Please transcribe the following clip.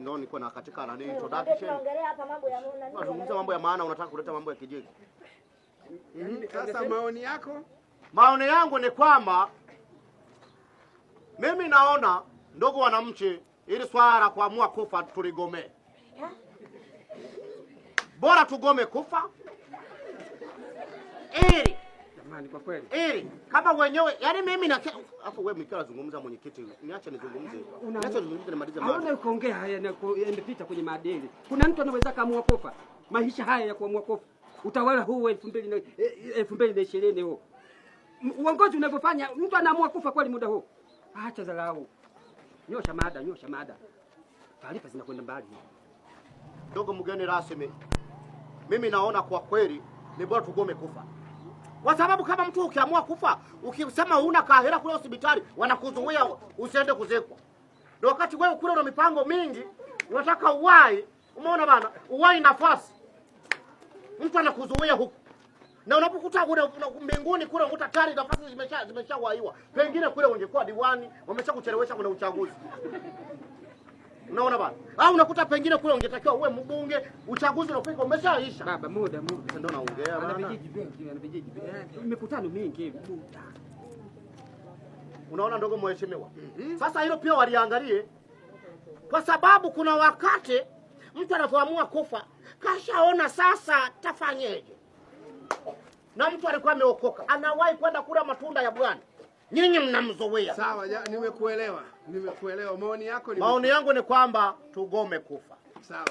Ndio niko na katika nani introduction. Tunaongelea hapa mambo ya maana. Tunazungumza mambo ya maana, unataka kuleta mambo ya kijiji. Sasa maoni yako? Maoni yangu ni kwamba mimi naona ndugu wananchi, ili swala la kuamua kufa tuligomee. Bora tugome kufa. Jamani kwa kweli. Kama wenyewe, yani mimi na hapo wewe mkiwa zungumza mwenyekiti, niache nizungumze. Niache nizungumze nimalize mada. Hauna kuongea haya na yamepita kwenye maadili. Kuna mtu anaweza kaamua kufa. Maisha haya ya kuamua kufa. Utawala huu 2020 huu. Uongozi unavyofanya mtu anaamua kufa kweli muda huu. Acha dharau. Nyosha mada. Taarifa zinakwenda mbali. Ndugu mgeni rasmi, mimi naona kwa kweli ni bora tugome kufa. Kwa sababu kama mtu ukiamua kufa, ukisema huna kahera kule hospitali, wanakuzuia usiende kuzekwa. Ndio wakati wewe kule una mipango mingi, unataka uwai, umeona bana, uwai nafasi. Mtu anakuzuia huko. Na unapokuta kule mbinguni kule unakuta tayari nafasi zimeshawaiwa. Pengine kule ungekuwa diwani, wameshakuchelewesha kuna uchaguzi. Unaona bana? Au unakuta pengine kule ungetakiwa uwe mbunge, uchaguzi unafika umeshaisha. Baba muda. Ndio naongea bana. Ana vijiji. Mikutano mingi hivi muda. Unaona ndogo mheshimiwa. Sasa hilo pia waliangalie. Kwa sababu kuna wakati mtu anapoamua kufa, kashaona sasa tafanyeje. Na mtu alikuwa ameokoka, anawahi kwenda kula matunda ya Bwana. Nyinyi mnamzoea. Sawa, nimekuelewa. Maoni yako ni maoni yangu ni kwamba tugome kufa. Sawa.